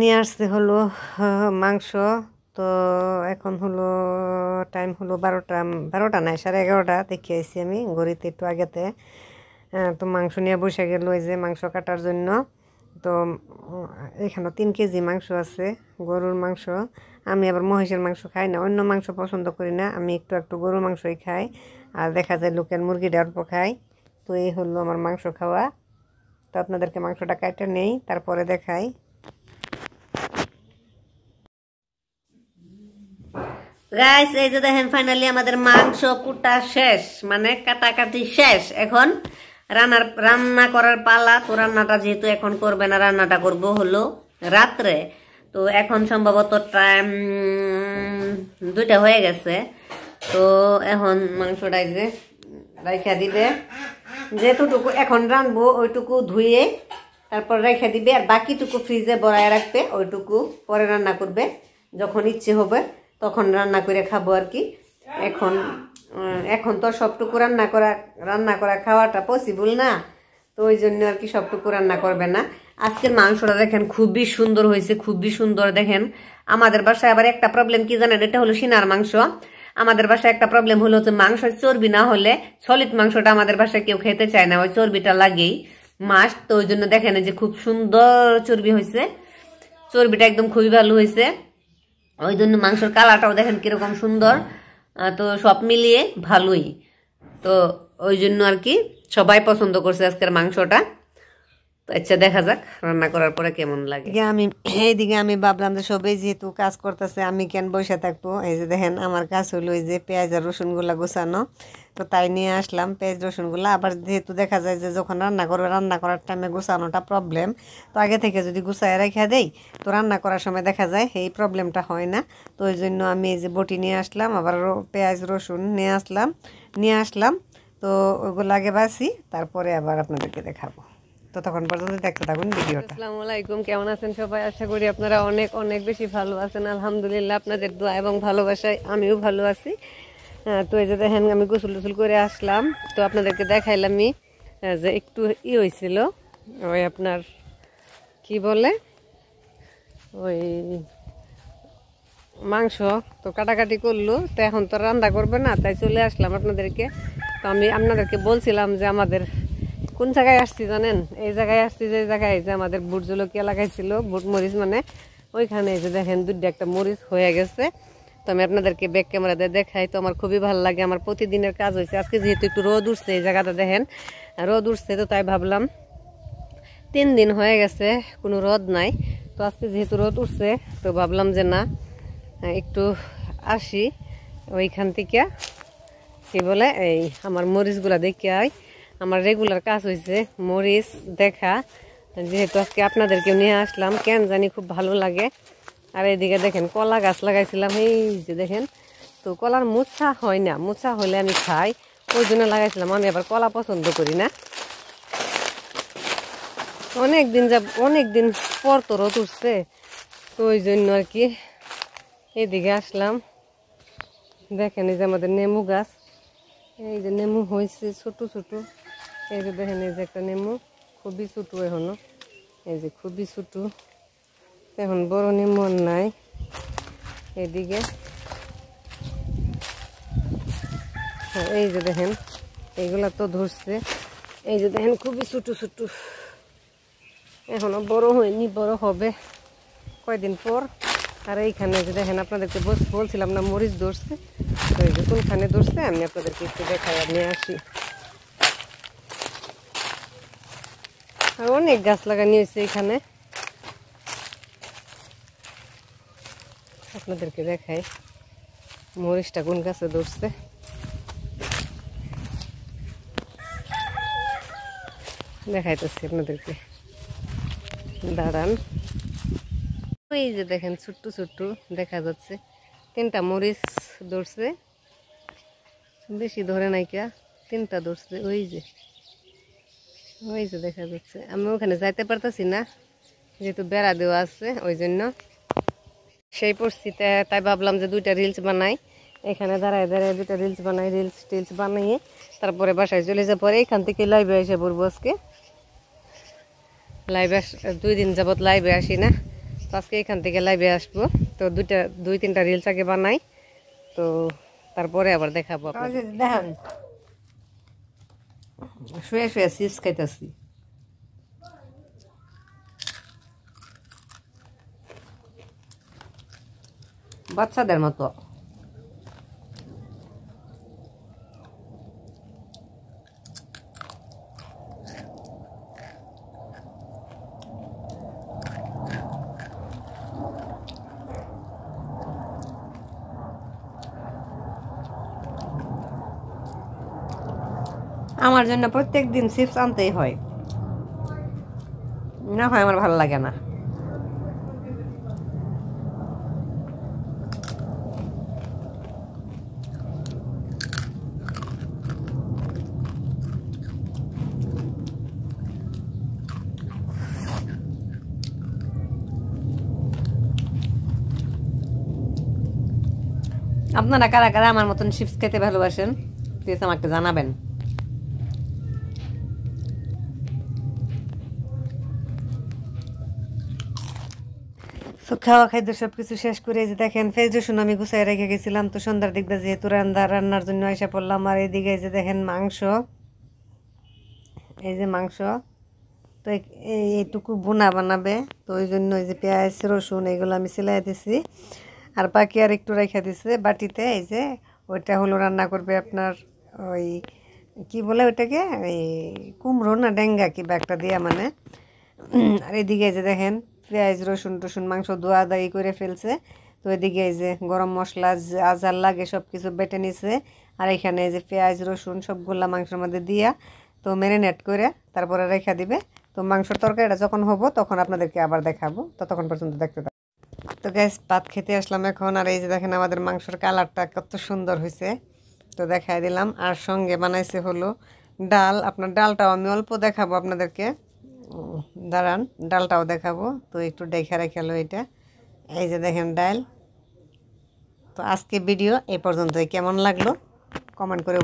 নিয়ে আসছে হলো মাংস। তো এখন হলো টাইম হলো 12টা, 12টা নাই 11:30 দেখে আইছি আমি ঘড়িতে একটু আগেতে। তো মাংস নিয়ে বসে গেল ওই যে মাংস কাটার জন্য। তো এখানে 3 কেজি মাংস আছে, গরুর মাংস। আমি আবার মহিষের মাংস খাই না, অন্য মাংস পছন্দ করি না, আমি একটু একটু গরুর মাংসই খাই। আর দেখা যায় লোকের মুরগিটা অল্প খাই। তো এই হলো আমার মাংস খাওয়া। তো আপনাদেরকে মাংসটা কাটে নেই, তারপরে দেখাই। গাইস এই যে দেখেন ফাইনালি আমাদের মাংস কুটা শেষ, মানে কাটাকাটি শেষ। এখন রান্না করার পালা। তো রান্নাটা যেহেতু এখন করবে না, রান্নাটা করব হলো রাত্রে। তো এখন সম্ভবত টাইম 2টা হয়ে গেছে। তো এখন মাংসটা যে রাইখা দিবে, যেটুকু এখন রানবো ওইটুকু ধুয়ে তারপর রেখে দিবে, আর বাকিটুকু ফ্রিজে বড়ায় রাখবে, ওইটুকু পরে রান্না করবে। যখন ইচ্ছে হবে তখন রান্না করে খাবো আর কি। এখন এখন তো সবটুকু রান্না করা খাওয়াটা পসিবল না। তো ওই জন্য আর কি সবটুকু রান্না করবে না। আজকের মাংসটা দেখেন খুবই সুন্দর হয়েছে, খুবই সুন্দর। দেখেন আমাদের বাসায় আবার একটা প্রবলেম কি জানেন, এটা হলো সিনার মাংস। আমাদের বাসায় একটা প্রবলেম হলো যে মাংস চর্বি না হলে সলিড মাংসটা আমাদের বাসায় কেউ খেতে চায় না, ওই চর্বিটা লাগেই মাস্ট। তো ওই জন্য দেখেন যে খুব সুন্দর চর্বি হয়েছে, চর্বিটা একদম খুবই ভালো হয়েছে। ওই জন্য মাংসের কালারটাও দেখেন কিরকম সুন্দর। তো সব মিলিয়ে ভালোই। তো ওই জন্য আর কি সবাই পছন্দ করছে আজকের মাংসটা। তো আচ্ছা দেখা যাক রান্না করার পরে কেমন লাগে। এইদিকে আমি ভাবলাম যে সবাই যেহেতু কাজ করতেছে আমি কেন বসে থাকবো। এই যে দেখেন আমার কাজ হলো এই যে পেঁয়াজ আর রসুনগুলা গুছানো। তো তাই নিয়ে আসলাম পেঁয়াজ রসুনগুলা। আবার যেহেতু দেখা যায় যে যখন রান্না করবে, রান্না করার টাইমে গুছানোটা প্রবলেম। তো আগে থেকে যদি গুছায় রেখে দেই তো রান্না করার সময় দেখা যায় এই প্রবলেমটা হয় না। তো ওই জন্য আমি এই যে বটি নিয়ে আসলাম, আবার পেঁয়াজ রসুন নিয়ে আসলাম। তো ওইগুলো আগে বাছি, তারপরে আবার আপনাদেরকে দেখাবো। তো তখন পর্যন্ত দেখতে থাকুন ভিডিওটা। আসসালামু আলাইকুম, কেমন আছেন সবাই? আশা করি আপনারা অনেক অনেক বেশি ভালো আছেন। আলহামদুলিল্লাহ আপনাদের দোয়া এবং ভালোবাসায় আমিও ভালো আছি। তো এই যে দেখেন আমি গোসল টোসল করে আসলাম। তো আপনাদেরকে দেখাইলাম যে একটু হয়েছিল ওই আপনার কি বলে ওই মাংস তো কাটাকাটি করলো। তো এখন তো রান্না করবে না, তাই চলে আসলাম আপনাদেরকে। তো আমি আপনাদেরকে বলছিলাম যে আমাদের কোন জায়গায় আসছি জানেন? এই জায়গায় আসছি যে জায়গায় যে আমাদের বুট জলকিয়া লাগাইছিল, বুট মরিচ মানে ওইখানে যে দেখেন দুইটা একটা মরিচ হয়ে গেছে। তো আমি আপনাদেরকে ব্যাক ক্যামেরাতে দেখাই। তো আমার খুবই ভালো লাগে, আমার প্রতিদিনের কাজ হয়েছে। আজকে যেহেতু একটু রোদ উঠছে, এই জায়গাটা দেখেন রোদ উঠছে, তো তাই ভাবলাম 3 দিন হয়ে গেছে কোনো রোদ নাই। তো আজকে যেহেতু রোদ উঠছে তো ভাবলাম যে না একটু আসি ওইখান থেকে কি বলে এই আমার মরিচগুলা দেখে আই। আমার রেগুলার কাজ হয়েছে মরিচ দেখা, যেহেতু আজকে আপনাদেরকেও নিয়ে আসলাম, কেন জানি খুব ভালো লাগে। আর এইদিকে দেখেন কলা গাছ লাগাইছিলাম, এই যে দেখেন। তো কলার মুচ্ছা হয় না, মুচ্ছা হলে আমি খাই, ওই জন্য লাগাইছিলাম। আমি আবার কলা পছন্দ করি না। অনেক দিন পর তো রোদ উঠছে, তো ওই জন্য আর কি এইদিকে আসলাম। দেখেন এই যে আমাদের নেমু গাছ, এই যে নেমু হয়েছে ছোট ছোট। এই যে দেখেন এই যে একটা নেমু খুবই ছোট এখনো, এই যে খুবই ছোট, এখন বড় নেমু আর নাই। এইদিকে এই যে দেখেন এইগুলা তো ধরছে, এই যে দেখেন খুবই ছোট ছোট, এখনো বড় হয়নি, বড় হবে কয়দিন পর। আর এইখানে যে দেখেন আপনাদেরকে বলছিলাম না মরিচ ধরছে, তো এই যে কোনখানে ধরছে আমি আপনাদেরকে একটু দেখাই নিয়ে আসি। আর অনেক গাছ লাগানো হয়েছে এখানে, আপনাদেরকে দেখাই মরিচটা কোন গাছে ধরছে। দেখাইতেছি আপনাদেরকে, দাঁড়ান। এই যে দেখেন ছোট্ট ছোট্ট দেখা যাচ্ছে 3টা মরিচ ধরছে, বেশি ধরে নাই কে, 3টা ধরছে। ওই যে দেখা যাচ্ছে। আমি ওখানে যাইতে পারতেছি না যেহেতু বেড়া দেওয়া আছে, ওই জন্য সেই পরিস্থিতিতে তাই ভাবলাম যে 2টা রিলস বানাই, এখানে দাঁড়ায় দাঁড়ায় 2টা রিলস বানাই। টিলস বানিয়ে তারপরে বাসায় চলে যাওয়ার পরে এখান থেকে লাইভে এসে পড়বো। আজকে লাইভে 2 দিন যাবত লাইভে আসি না, তো আজকে এখান থেকে লাইভে আসবো। তো দুই তিনটা রিলস আগে বানাই, তো তারপরে আবার দেখাবো। দেখেন শুয়ে শুয়ে চিপস খাইতেছি। বাচ্চাদের মতো। আমার জন্য প্রত্যেক দিন চিপস আনতেই হয়, না হয় আমার ভালো লাগে না। আপনারা কারা কারা আমার মতন চিপস খেতে ভালোবাসেন প্লিজ আমাকে জানাবেন। তো খাওয়া খাদ্য সবকিছু শেষ করে যে দেখেন ফেস রসুন আমি গুছাই রেখে গেছিলাম। তো সন্ধ্যার দিকটা যেহেতু রান্নার জন্য এসে পড়লাম। আর এইদিকে যে দেখেন মাংস, এই যে মাংস, তো এইটুকু বোনা বানাবে, তো ওই জন্য ওই যে পেঁয়াজ রসুন এগুলো আমি সিলাই দিছি। আর বাকি আর একটু রেখে দিছে বাটিতে। এই যে ওইটা হলো রান্না করবে আপনার ওই কি বলে ওইটাকে, ওই কুমড়ো না ডেঙ্গা কি বা একটা দিয়া মানে। আর এদিকে যে দেখেন পেঁয়াজ রসুন টসুন মাংস ধোয়া দায়ী করে ফেলছে। তো এদিকে এই যে গরম মশলা আজার লাগে সব কিছু বেটে নিছে। আর এখানে এই যে পেঁয়াজ রসুন সবগুলা মাংসের মধ্যে দিয়া তো ম্যারিনেট করে তারপরে রেখে দিবে। তো মাংসের তরকারিটা যখন হবো তখন আপনাদেরকে আবার দেখাবো, ততক্ষণ পর্যন্ত দেখতে থাকবো। তো গ্যাস ভাত খেতে আসলাম এখন। আর এই যে দেখেন আমাদের মাংসের কালারটা কত সুন্দর হয়েছে, তো দেখাই দিলাম। আর সঙ্গে বানাইছে হলো ডাল। আপনার ডালটাও আমি অল্প দেখাবো আপনাদেরকে, দাঁড়ান ডালটাও দেখাবো। তো একটু দেখে রেখেলো এটা, এই যে দেখেন ডাল। তো আজকে ভিডিও এই পর্যন্তই, কেমন লাগলো কমেন্ট করে